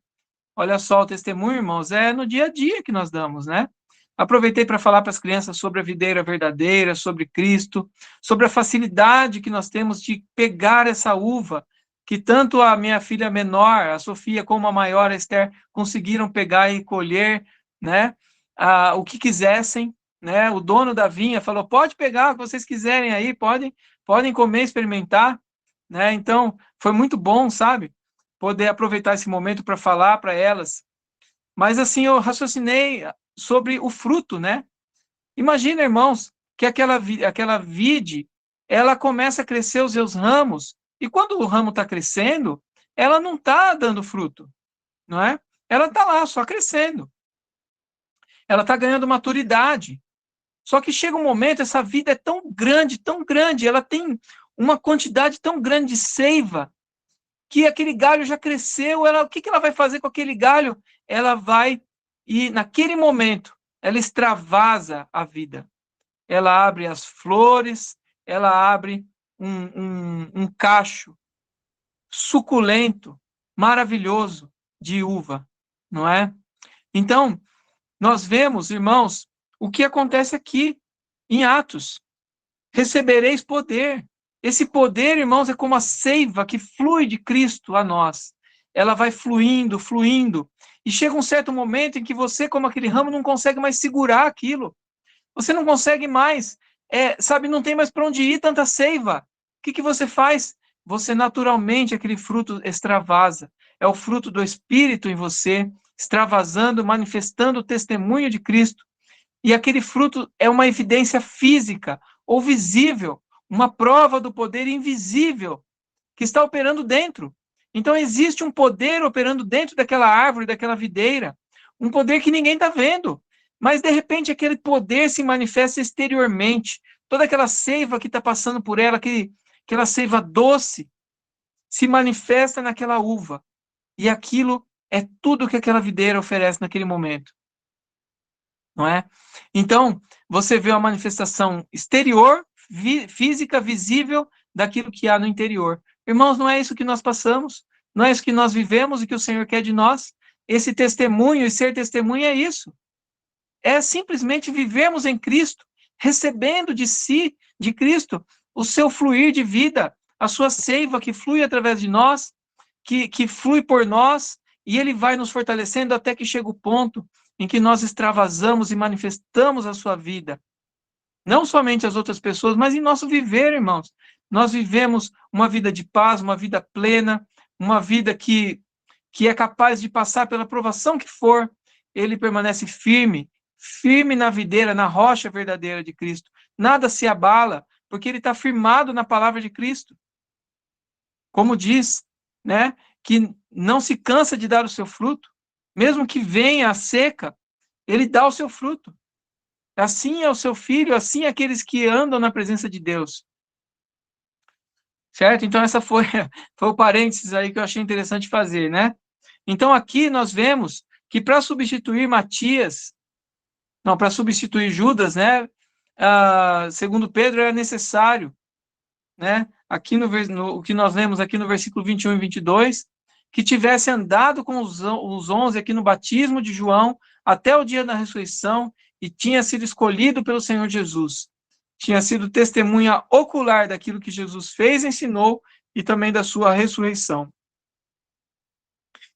Olha só, o testemunho, irmãos, é no dia a dia que nós damos, né? Aproveitei para falar para as crianças sobre a videira verdadeira, sobre Cristo, sobre a facilidade que nós temos de pegar essa uva, que tanto a minha filha menor, a Sofia, como a maior, a Esther, conseguiram pegar e colher, né? O que quisessem, né? O dono da vinha falou, pode pegar o que vocês quiserem aí, podem comer, experimentar, né? Então, foi muito bom, sabe? Poder aproveitar esse momento para falar para elas. Mas assim, eu raciocinei sobre o fruto, né? Imagina, irmãos, que aquela vide, ela começa a crescer os seus ramos, e quando o ramo está crescendo, ela não está dando fruto, não é? Ela está lá, só crescendo. Ela está ganhando maturidade. Só que chega um momento, essa vida é tão grande, ela tem uma quantidade tão grande de seiva, que aquele galho já cresceu, o que ela vai fazer com aquele galho? Ela vai, e naquele momento, ela extravasa a vida. Ela abre as flores, ela abre um cacho suculento, maravilhoso de uva, não é? Então, nós vemos, irmãos, o que acontece aqui em Atos. Recebereis poder. Esse poder, irmãos, é como a seiva que flui de Cristo a nós. Ela vai fluindo, fluindo. E chega um certo momento em que você, como aquele ramo, não consegue mais segurar aquilo. Você não consegue mais, sabe, não tem mais para onde ir tanta seiva. O que você faz? Você naturalmente, aquele fruto extravasa. É o fruto do Espírito em você, extravasando, manifestando o testemunho de Cristo. E aquele fruto é uma evidência física ou visível, uma prova do poder invisível que está operando dentro. Então existe um poder operando dentro daquela árvore, daquela videira, um poder que ninguém está vendo, mas de repente aquele poder se manifesta exteriormente. Toda aquela seiva que está passando por ela, aquela seiva doce, se manifesta naquela uva. E aquilo é tudo que aquela videira oferece naquele momento. Não é? Então, você vê uma manifestação exterior, física, visível, daquilo que há no interior. Irmãos, não é isso que nós passamos, não é isso que nós vivemos e que o Senhor quer de nós. Esse testemunho e ser testemunha é isso. É simplesmente vivermos em Cristo, recebendo de si, de Cristo, o seu fluir de vida, a sua seiva que flui através de nós, que flui por nós, e ele vai nos fortalecendo até que chega o ponto em que nós extravasamos e manifestamos a sua vida. Não somente as outras pessoas, mas em nosso viver, irmãos. Nós vivemos uma vida de paz, uma vida plena, uma vida que é capaz de passar pela provação que for. Ele permanece firme, firme na videira, na rocha verdadeira de Cristo. Nada se abala, porque ele está firmado na palavra de Cristo. Como diz, né, que não se cansa de dar o seu fruto, mesmo que venha a seca, ele dá o seu fruto. Assim é o seu filho, assim é aqueles que andam na presença de Deus. Certo? Então, essa foi o parênteses aí que eu achei interessante fazer, né? Então, aqui nós vemos que para substituir para substituir Judas, né? Segundo Pedro, era necessário, né? Aqui o que nós lemos aqui no versículo 21 e 22, que tivesse andado com os 11 aqui no batismo de João até o dia da ressurreição e tinha sido escolhido pelo Senhor Jesus. Tinha sido testemunha ocular daquilo que Jesus fez, ensinou e também da sua ressurreição.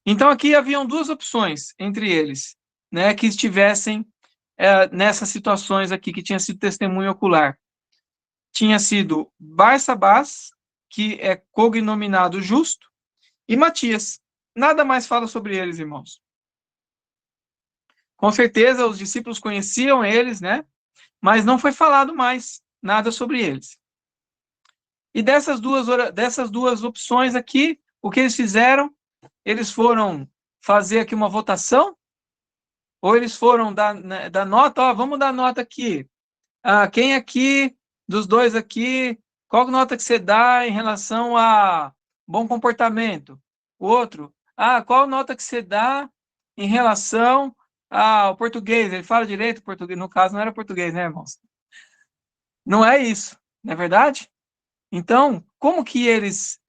Então aqui haviam duas opções entre eles, né, que estivessem nessas situações aqui, que tinha sido testemunha ocular. Tinha sido Barsabás, que é cognominado Justo, e Matias. Nada mais fala sobre eles, irmãos. Com certeza os discípulos conheciam eles, né? Mas não foi falado mais nada sobre eles. E dessas duas opções aqui, o que eles fizeram? Eles foram fazer aqui uma votação? Ou eles foram dar nota? Ó, vamos dar nota aqui. Quem aqui, dos dois aqui, qual nota que você dá em relação a bom comportamento? O outro, qual nota que você dá em relação ao português? Ele fala direito português, no caso não era português, né, irmãos? Não é isso, não é verdade? Então, como que eles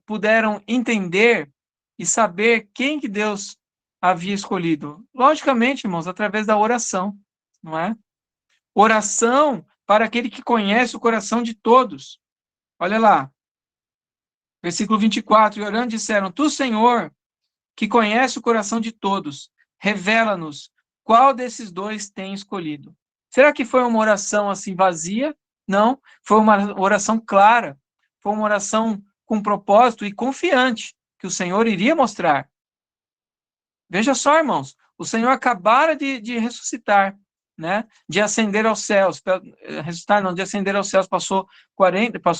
puderam entender e saber quem que Deus havia escolhido? Logicamente, irmãos, através da oração, não é? Oração para aquele que conhece o coração de todos. Olha lá, versículo 24, e orando disseram, Tu, Senhor, que conhece o coração de todos, revela-nos qual desses dois tem escolhido. Será que foi uma oração assim vazia? Não, foi uma oração clara, foi uma oração com propósito e confiante, que o Senhor iria mostrar. Veja só, irmãos, o Senhor acabara de ressuscitar, né? De ascender aos céus, ressuscitar não, de ascender aos céus, passou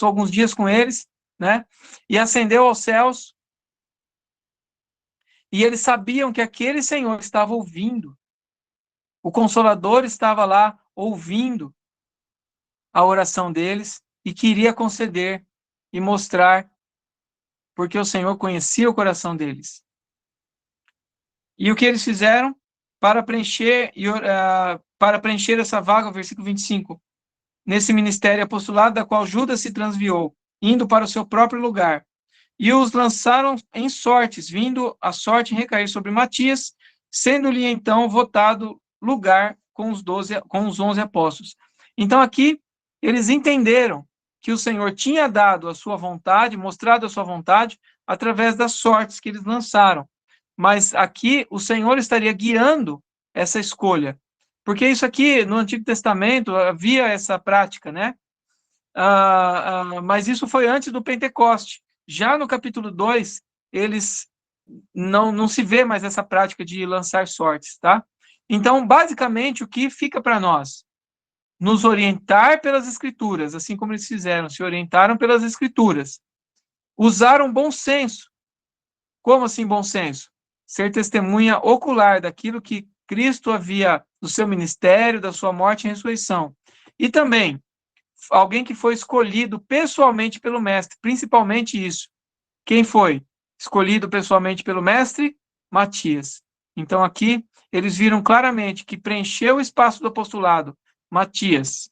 alguns dias com eles, né? E ascendeu aos céus, e eles sabiam que aquele Senhor estava ouvindo, o Consolador estava lá ouvindo a oração deles e queria conceder e mostrar, porque o Senhor conhecia o coração deles. E o que eles fizeram para preencher essa vaga, o versículo 25, nesse ministério apostolado da qual Judas se transviou, indo para o seu próprio lugar. E os lançaram em sortes, vindo a sorte recair sobre Matias, sendo-lhe então votado lugar com os 11 apóstolos. Então aqui eles entenderam que o Senhor tinha dado a sua vontade, mostrado a sua vontade, através das sortes que eles lançaram. Mas aqui o Senhor estaria guiando essa escolha. Porque isso aqui, no Antigo Testamento, havia essa prática, né? Mas isso foi antes do Pentecoste. Já no capítulo 2, eles não se vê mais essa prática de lançar sortes, tá? Então, basicamente, o que fica para nós? Nos orientar pelas Escrituras, assim como eles fizeram, se orientaram pelas Escrituras. Usaram bom senso. Como assim bom senso? Ser testemunha ocular daquilo que Cristo havia, do seu ministério, da sua morte e ressurreição. E também, alguém que foi escolhido pessoalmente pelo Mestre, principalmente isso. Quem foi escolhido pessoalmente pelo Mestre? Matias. Então aqui, eles viram claramente que preencheu o espaço do apostolado, Matias.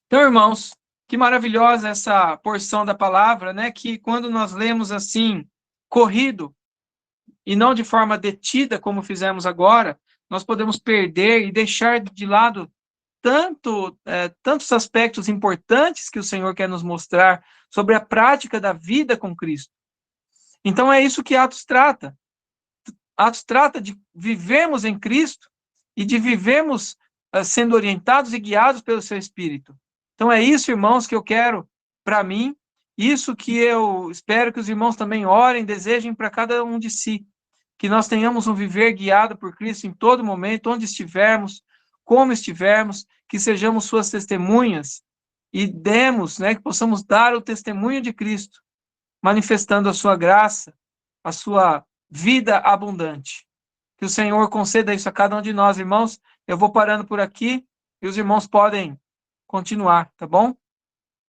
Então, irmãos, que maravilhosa essa porção da palavra, né? Que quando nós lemos assim, corrido, e não de forma detida, como fizemos agora, nós podemos perder e deixar de lado tantos aspectos importantes que o Senhor quer nos mostrar sobre a prática da vida com Cristo. Então é isso que Atos trata. Atos trata de vivermos em Cristo e de vivermos sendo orientados e guiados pelo seu Espírito. Então é isso, irmãos, que eu quero para mim, isso que eu espero que os irmãos também orem, desejem para cada um de si. Que nós tenhamos um viver guiado por Cristo em todo momento, onde estivermos, como estivermos, que sejamos suas testemunhas e demos, né, que possamos dar o testemunho de Cristo, manifestando a sua graça, a sua vida abundante. Que o Senhor conceda isso a cada um de nós, irmãos. Eu vou parando por aqui e os irmãos podem continuar, tá bom?